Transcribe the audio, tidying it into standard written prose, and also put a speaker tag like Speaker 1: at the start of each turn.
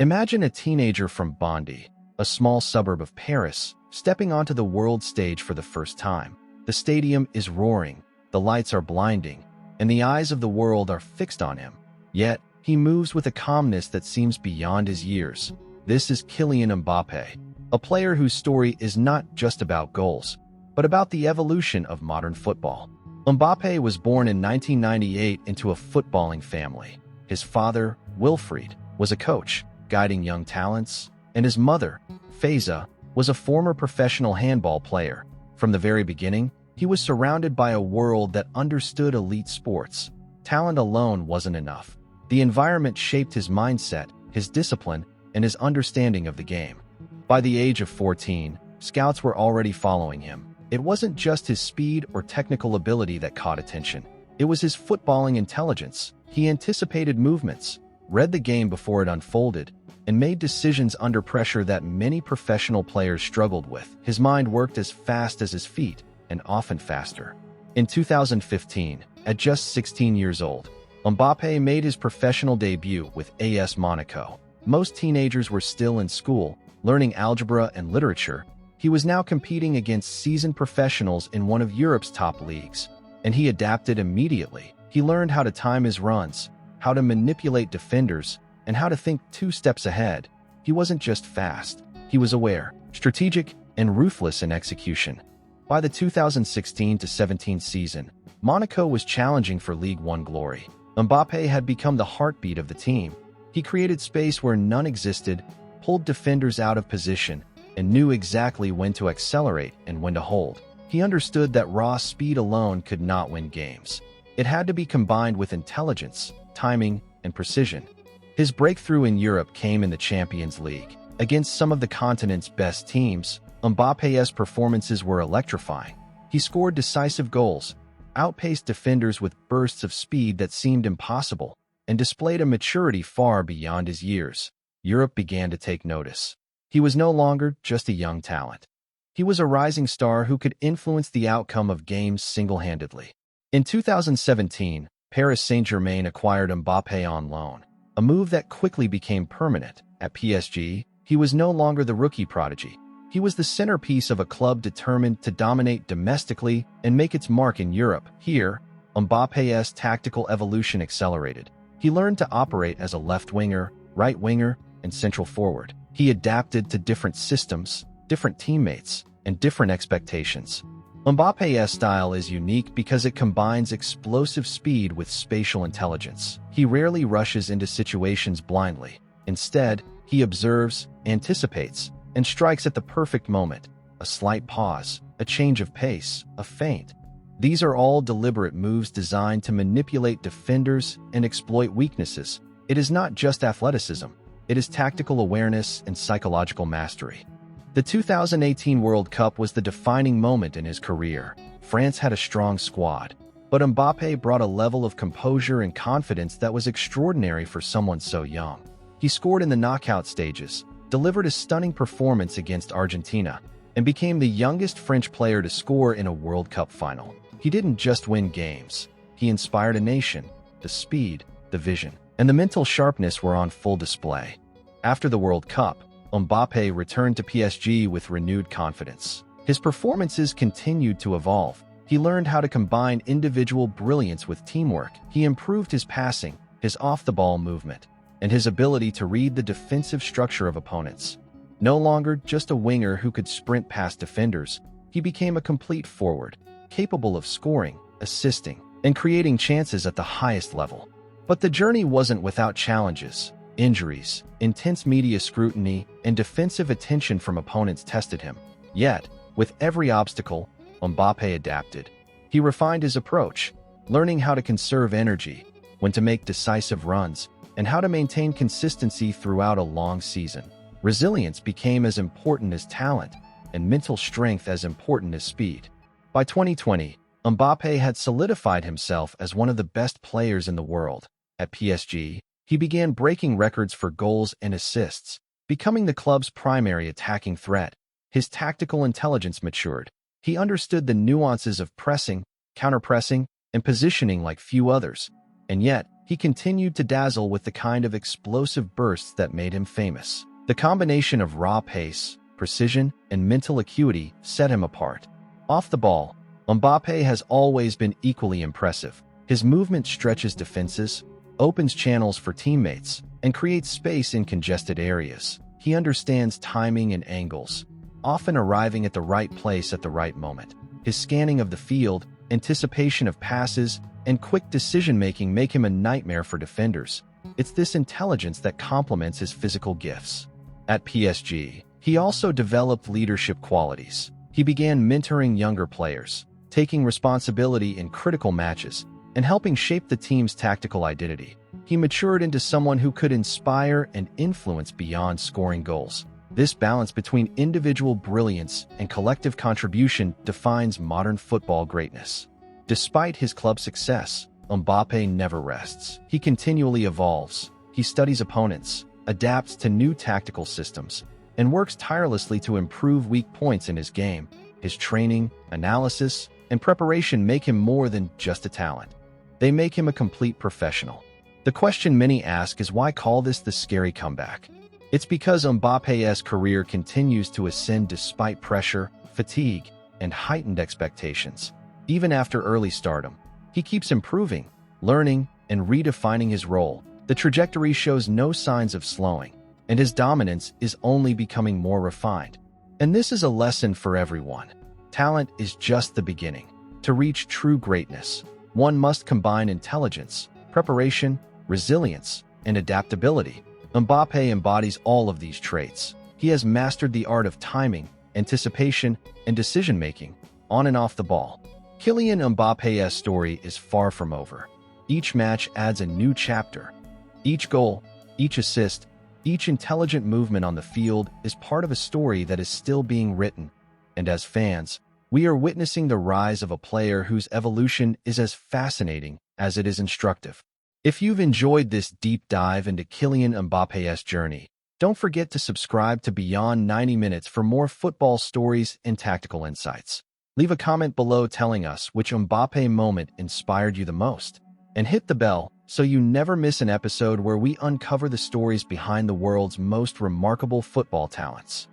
Speaker 1: Imagine a teenager from Bondy, a small suburb of Paris, stepping onto the world stage for the first time. The stadium is roaring, the lights are blinding, and the eyes of the world are fixed on him. Yet, he moves with a calmness that seems beyond his years. This is Kylian Mbappé, a player whose story is not just about goals, but about the evolution of modern football. Mbappé was born in 1998 into a footballing family. His father, Wilfried, was a coach, guiding young talents, and his mother, Faiza, was a former professional handball player. From the very beginning, he was surrounded by a world that understood elite sports. Talent alone wasn't enough. The environment shaped his mindset, his discipline, and his understanding of the game. By the age of 14, scouts were already following him. It wasn't just his speed or technical ability that caught attention. It was his footballing intelligence. He anticipated movements, read the game before it unfolded, and made decisions under pressure that many professional players struggled with. His mind worked as fast as his feet, and often faster. In 2015, at just 16 years old, Mbappé made his professional debut with AS Monaco. Most teenagers were still in school, learning algebra and literature. He was now competing against seasoned professionals in one of Europe's top leagues, and he adapted immediately. He learned how to time his runs, how to manipulate defenders, and how to think 2 steps ahead. He wasn't just fast, he was aware, strategic, and ruthless in execution. By the 2016-17 season, Monaco was challenging for League One glory. Mbappé had become the heartbeat of the team. He created space where none existed, pulled defenders out of position, and knew exactly when to accelerate and when to hold. He understood that raw speed alone could not win games. It had to be combined with intelligence, timing, and precision. His breakthrough in Europe came in the Champions League. Against some of the continent's best teams, Mbappé's performances were electrifying. He scored decisive goals, outpaced defenders with bursts of speed that seemed impossible, and displayed a maturity far beyond his years. Europe began to take notice. He was no longer just a young talent. He was a rising star who could influence the outcome of games single-handedly. In 2017, Paris Saint-Germain acquired Mbappé on loan, a move that quickly became permanent. At PSG, he was no longer the rookie prodigy. He was the centerpiece of a club determined to dominate domestically and make its mark in Europe. Here, Mbappé's tactical evolution accelerated. He learned to operate as a left winger, right winger, and central forward. He adapted to different systems, different teammates, and different expectations. Mbappé's style is unique because it combines explosive speed with spatial intelligence. He rarely rushes into situations blindly. Instead, he observes, anticipates, and strikes at the perfect moment. A slight pause, a change of pace, a feint. These are all deliberate moves designed to manipulate defenders and exploit weaknesses. It is not just athleticism. It is tactical awareness and psychological mastery. The 2018 World Cup was the defining moment in his career. France had a strong squad, but Mbappé brought a level of composure and confidence that was extraordinary for someone so young. He scored in the knockout stages, delivered a stunning performance against Argentina, and became the youngest French player to score in a World Cup final. He didn't just win games. He inspired a nation. The speed, the vision, and the mental sharpness were on full display. After the World Cup, Mbappé returned to PSG with renewed confidence. His performances continued to evolve. He learned how to combine individual brilliance with teamwork. He improved his passing, his off-the-ball movement, and his ability to read the defensive structure of opponents. No longer just a winger who could sprint past defenders, he became a complete forward, capable of scoring, assisting, and creating chances at the highest level. But the journey wasn't without challenges. Injuries, intense media scrutiny, and defensive attention from opponents tested him. Yet, with every obstacle, Mbappé adapted. He refined his approach, learning how to conserve energy, when to make decisive runs, and how to maintain consistency throughout a long season. Resilience became as important as talent, and mental strength as important as speed. By 2020, Mbappé had solidified himself as one of the best players in the world. At PSG, he began breaking records for goals and assists, becoming the club's primary attacking threat. His tactical intelligence matured. He understood the nuances of pressing, counter-pressing, and positioning like few others. And yet, he continued to dazzle with the kind of explosive bursts that made him famous. The combination of raw pace, precision, and mental acuity set him apart. Off the ball, Mbappé has always been equally impressive. His movement stretches defenses, opens channels for teammates, and creates space in congested areas. He understands timing and angles, often arriving at the right place at the right moment. His scanning of the field, anticipation of passes, and quick decision-making make him a nightmare for defenders. It's this intelligence that complements his physical gifts. At PSG, he also developed leadership qualities. He began mentoring younger players, taking responsibility in critical matches, and helping shape the team's tactical identity. He matured into someone who could inspire and influence beyond scoring goals. This balance between individual brilliance and collective contribution defines modern football greatness. Despite his club success, Mbappé never rests. He continually evolves. He studies opponents, adapts to new tactical systems, and works tirelessly to improve weak points in his game. His training, analysis, and preparation make him more than just a talent. They make him a complete professional. The question many ask is, why call this the scary comeback? It's because Mbappé's career continues to ascend despite pressure, fatigue, and heightened expectations. Even after early stardom, he keeps improving, learning, and redefining his role. The trajectory shows no signs of slowing, and his dominance is only becoming more refined. And this is a lesson for everyone. Talent is just the beginning. To reach true greatness, one must combine intelligence, preparation, resilience, and adaptability. Mbappé embodies all of these traits. He has mastered the art of timing, anticipation, and decision-making, on and off the ball. Kylian Mbappé's story is far from over. Each match adds a new chapter. Each goal, each assist, each intelligent movement on the field is part of a story that is still being written. And as fans, we are witnessing the rise of a player whose evolution is as fascinating as it is instructive. If you've enjoyed this deep dive into Kylian Mbappé's journey, don't forget to subscribe to Beyond 90 Minutes for more football stories and tactical insights. Leave a comment below telling us which Mbappé moment inspired you the most, and hit the bell so you never miss an episode where we uncover the stories behind the world's most remarkable football talents.